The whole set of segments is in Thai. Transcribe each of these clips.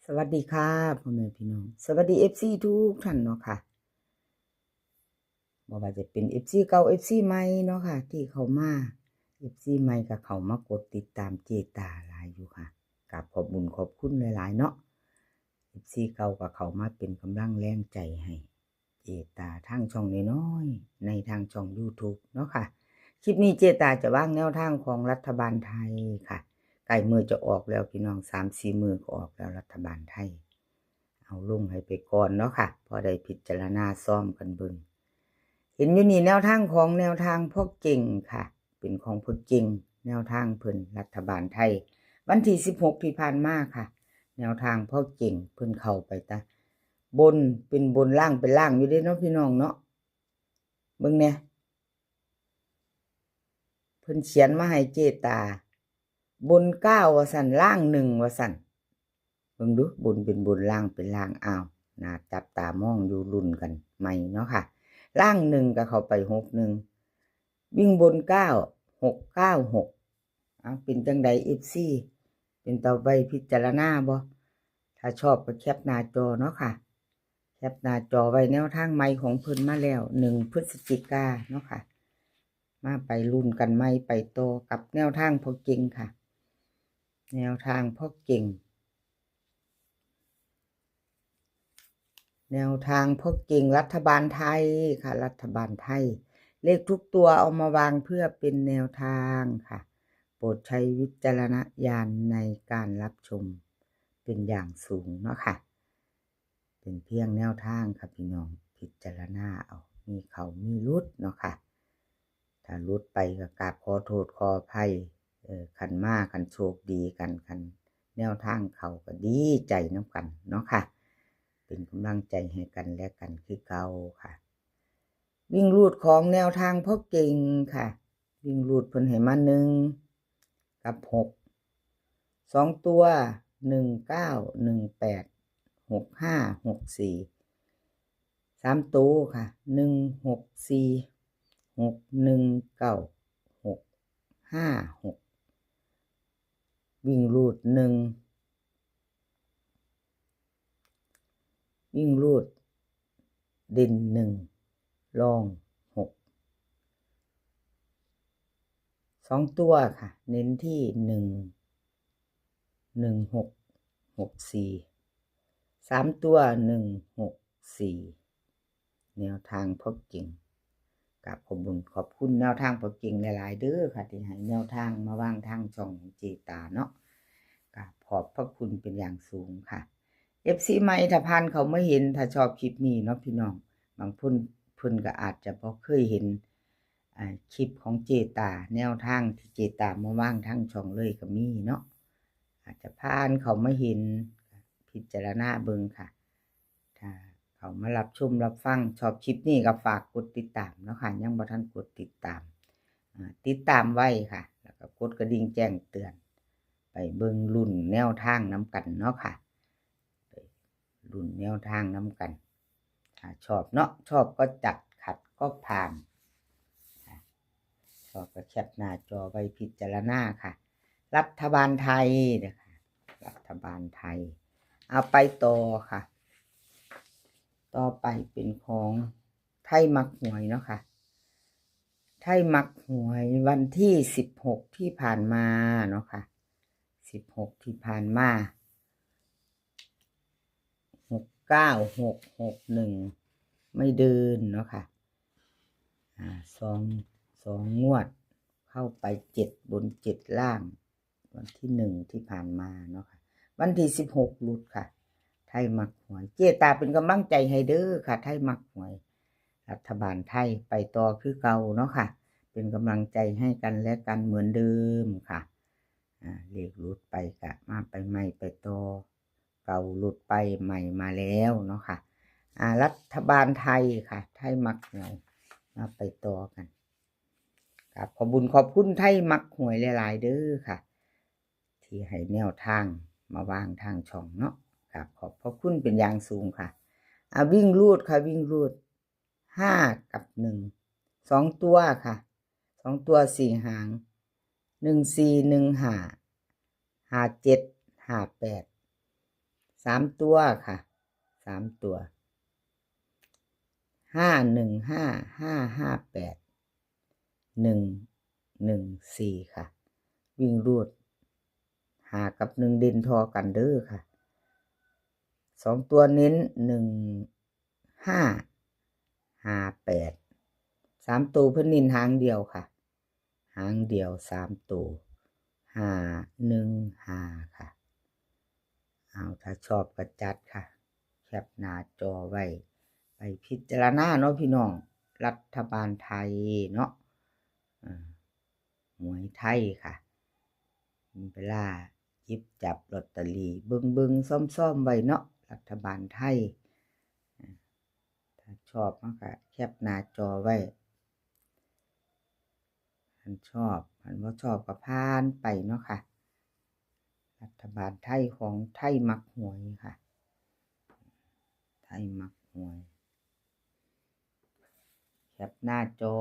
สวัสดีค่ะพ่อแม่พี่น้องสวัสดีFCทุกท่านเนาะค่ะบ่ว่าจะเป็น FC เก่า FC ใหม่เนาะค่ะที่เขามา FC ใหม่ก็เข้ามากดติดตามเจตาหลายอยู่ค่ะกราบขอบคุญขอบคุณหลายๆเนาะ FC เก่าก็เข้ามาเป็นกำลังแรงใจให้เจตาทางช่องน้อยๆในทางช่อง YouTube เนาะค่ะคลิปนี้เจตาจะวางแนวทางของรัฐบาลไทยค่ะใกล้มือจะออกแล้วพี่น้อง 3-4 มื้อก็ออกแล้วรัฐบาลไทยเอาลงให้ไปก่อนเนาะค่ะพอได้พิจารณาซ่อมกันเบิ่งเห็นอยู่นี่แนวทางของแนวทางพ่อเก่งค่ะเป็นของพ่อเก่งแนวทางเพิ่นรัฐบาลไทยวันที่16ที่ผ่านมาค่ะแนวทางพ่อเก่งเพิ่นเข้าไปตะบนเป็นบนล่างเป็นล่างอยู่เด้เนาะพี่น้องเนาะเบิ่งแหน่เพิ่นเขียนมาให้เจตาบน9ว่าซั่นล่าง1ว่าซั่นเบิ่งดูบนเป็นบนล่างเป็นล่างอ้าวน่าจับตามองอยู่ลุ้นกันใหม่เนาะค่ะล่าง1ก็เข้าไป61วิ่งบน9 6 9 6เป็นจังใด FC เป็นต่อไปพิจารณาบ่ถ้าชอบก็แคปหน้าจอเนาะค่ะแคปหน้าจอไว้แนวทางใหม่ของเพิ่นมาแล้ว1พฤศจิกายนเนาะค่ะมาไปลุ้นกันใหม่ไปต่อกับแนวทางพ่อเก่งค่ะแนวทางพ่อเก่งแนวทางพ่อเก่งรัฐบาลไทยค่ะรัฐบาลไทยเลขทุกตัวเอามาวางเพื่อเป็นแนวทางค่ะโปรดใช้วิจารณญาณในการรับชมเป็นอย่างสูงเนาะค่ะเป็นเพียงแนวทางค่ะพี่น้องพิจารณาเอามีเขามีรุดเนาะค่ะถ้ารุดไปก็กราบขอโทษขออภัยคันมาคันโชคดีกันคันแนวทางเขาก็ดีใจน้ำกันเนาะค่ะเป็นกำลังใจให้กันและกันคือเก่าค่ะวิ่งรูดของแนวทางพ่อเก่งค่ะวิ่งรูดเพิ่นให้มา1กับ6 2ตัว19 18 65 64 3ตัวค่ะ164 619 656วิ่งรูดวิ่งรูดเด่น1รอง6 2ตัวค่ะเน้นที่1664 3ตัว164แนวทางพ่อเก่งกับขอบคุณแนวทางพ่อเก่งหลายๆเด้อค่ะที่ให้แนวทางมาวางทางช่องเจตาเนาะกับขอบพระคุณเป็นอย่างสูงค่ะ FC ใหม่ถ้าผ่านเขาไม่เห็นถ้าชอบคลิปนี้เนาะพี่น้องบางเพิ่นก็อาจจะบ่เคยเห็นคลิปของเจตาแนวทางที่เจตามาวางทางช่องเลยก็มีเนาะอาจจะผ่านเขาไม่เห็นพิจารณาเบิ่งค่ะถ้าเขามารับชมรับฟังชอบคลิปนี้ก็ฝากกดติดตามเนาะค่ะยังบ่ทันกดติดตามไว้ค่ะแล้วก็กดกระดิ่งแจ้งเตือนไปเบิ่งรุ่นแนวทางน้ำกันเนาะค่ะรุ่นแนวทางน้ำกันถ้าชอบเนาะชอบก็จัดขัดก็ผ่านชอบก็แคปหน้าจอไว้พิจารณาค่ะรัฐบาลไทยนะคะรัฐบาลไทยเอาไปต่อค่ะต่อไปเป็นของไทยมักหวยเนาะค่ะไทยมักหวยวันที่16ที่ผ่านมาเนาะค่ะ16ที่ผ่านมา9 6 6 1ไม่เดินเนาะค่ะ2งวดเข้าไป7บน7ล่างวันที่1ที่ผ่านมาเนาะค่ะวันที่16หลุดค่ะไทยมักหวยเจตาเป็นกำลังใจให้เด้อค่ะไทยมักหวยรัฐบาลไทยไปต่อคือเก่าเนาะค่ะเป็นกำลังใจให้กันและกันเหมือนเดิมค่ะเลขหลุดไปกะมาไปใหม่ไปต่อเก่าหลุดไปใหม่มาแล้วเนาะค่ะรัฐบาลไทยค่ะไทยมักหวยมาไปต่อกันครับขอบคุณไทยมักหวยหลายๆเด้อค่ะที่ให้แนวทางมาวางทางช่องเนาะครับขอบพระคุณเป็นอย่างสูงค่ะวิ่งรูดค่ะวิ่งรูด5 กับ 1 2ตัวค่ะ2ตัว4หาง14 15 57 58 3ตัวค่ะ3ตัว515 558 114ค่ะวิ่งรูด5กับ1เด่นทอกันเด้อค่ะ2ตัวเน้น1558 3ตัวเพิ่นเน้นหางเดียวค่ะหางเดียว3ตัว515ค่ะเอาถ้าชอบก็จัดค่ะแคปหน้าจอไว้ไปพิจารณาเนาะพี่น้องรัฐบาลไทยเนาะหวยไทยค่ะมีเวลาหยิบจับลอตเตอรี่เบิ่งซ่อมๆไว้เนาะรัฐบาลไทยถ้าชอบมันก็แคปหน้าจอไว้ท่านชอบท่านบ่ชอบก็ผ่านไปเนาะค่ะรัฐบาลไทยของไทยมักหวยค่ะไทยมักหวยแคปหน้าจอ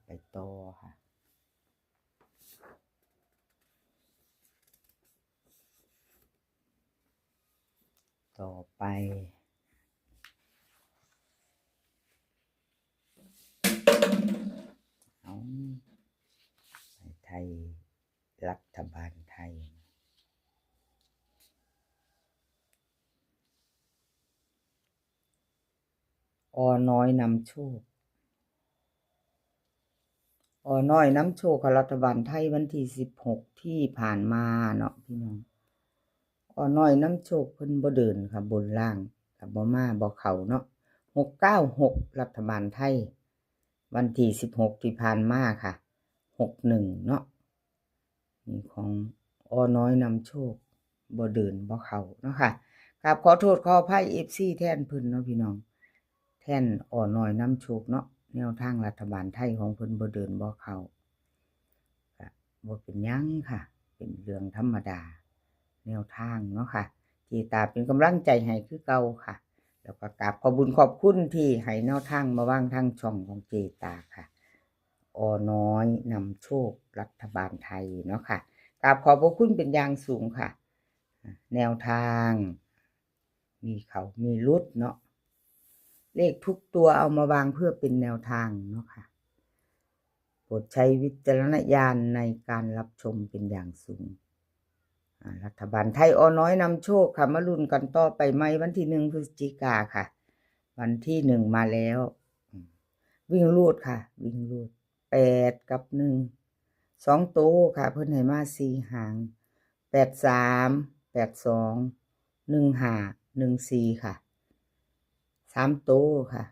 ไปต่อค่ะต่อไปเอาไปไทยรัฐบาลไทยน้อยนำโชคน้อยนำโชคกับรัฐบาลไทยวันที่16ที่ผ่านมาเนาะพี่น้องน้อยนำโชคเพิ่นบ่เดินค่ะบนล่างก็บ่มาบ่เข้าเนาะ696รัฐบาลไทยวันที่16ที่ผ่านมาค่ะ61เนาะนี่ของน้อยนำโชคบ่เดินบ่เข้าเนาะค่ะกราบขอโทษขออภัย FC แทนเพิ่นเนาะพี่น้องแทนน้อยนำโชคเนาะแนวทางรัฐบาลไทยของเพิ่นบ่เดินบ่เข้าก็บ่เป็นหยังค่ะเป็นเรื่องธรรมดาแนวทางเนาะค่ะเจตาเป็นกำลังใจให้คือเก่าค่ะแล้วก็กราบขอบคุญขอบคุณที่ให้แนวทางมาวางทางช่องของเจตาค่ะน้อยนำโชครัฐบาลไทยเนาะค่ะกราบขอบพระคุณเป็นอย่างสูงค่ะแนวทางมีเขามีรุดเนาะเลขทุกตัวเอามาวางเพื่อเป็นแนวทางเนาะค่ะโปรดใช้วิจารณญาณในการรับชมเป็นอย่างสูงรัฐบาลไทยน้อยนำโชคค่ะมาลุ้นกันต่อไปไหมวันที่1พฤศจิกาค่ะวันที่1มาแล้ววิ่งรูดค่ะวิ่งรูด8กับ1 2ตัวค่ะเพิ่นให้มา4หาง83 82 15 14ค่ะ3ตัวค่ะ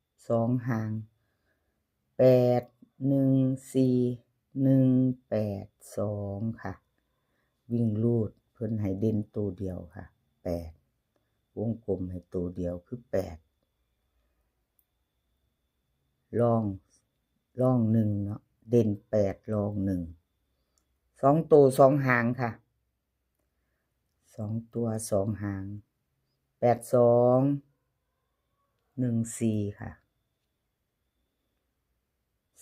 2หาง8 14 182ค่ะวิ่งรูดเพิ่นให้เด่นตัวเดียวค่ะ8วงกลมให้ตัวเดียวคือ8ลอง1เนาะเด่น8ลอง1 2ตัว2หางค่ะ2ตัว2หาง82 14ค่ะ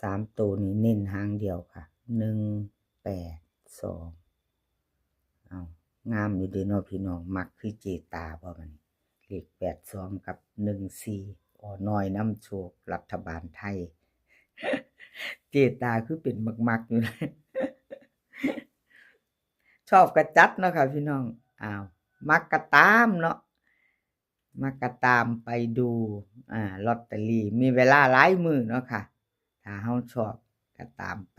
3ตัวนี้เน้นหางเดียวค่ะ182เอางามอยู่เด้อเนาะพี่น้องมักคือเจตาบ่มันเลข82กับ14น้อยนำโชครัฐบาลไทยเจตาคือเป็นมักๆอยู่นะชอบกระจัดเนาะค่ะพี่น้องมักกระตามเนาะมักกระตามไปดูลอตเตอรี่มีเวลาหลายมื้อเนาะค่ะถ้าเฮาชอบก็ตามไป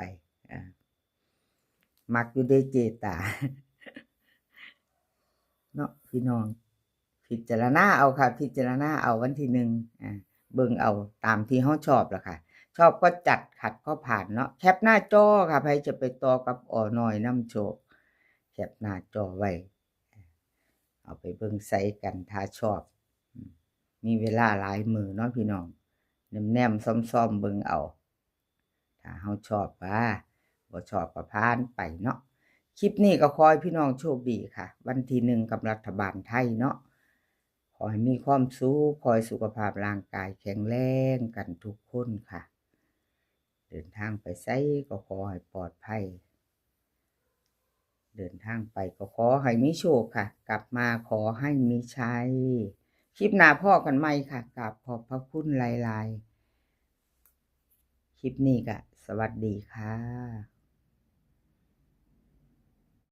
มักอยู่ได้เจตาเนาะพี่น้องพิจารณาเอาค่ะพิจารณาเอาวันที่1เบิ่งเอาตามที่เฮาชอบล่ะค่ะชอบก็จัดขัดก็ผ่านเนาะแคปหน้าจอค่ะใครจะไปต่อกับน้อยนำโชคแคปหน้าจอไว้เอาไปเบิ่งใส่กันถ้าชอบมีเวลาหลายมื้อเนาะพี่น้องแนมๆซ่อมๆเบิ่งเอาถ้าเฮาชอบว่าบ่ชอบก็ผ่านไปเนาะคลิปนี้ก็ขอให้พี่น้องโชคดีค่ะวันที่1กับรัฐบาลไทยเนาะขอให้มีความสุขขอให้สุขภาพร่างกายแข็งแรงกันทุกคนค่ะเดินทางไปไสก็ขอให้ปลอดภัยเ ดินทางไปก็ขอให้มีโชคค่ะ กลับมาขอให้มีชัยคลิปหน้าพ่อกันใหม่ค่ะกราบขอบพระคุณหลายๆคลิปนี้ก็สวัสดีค่ะ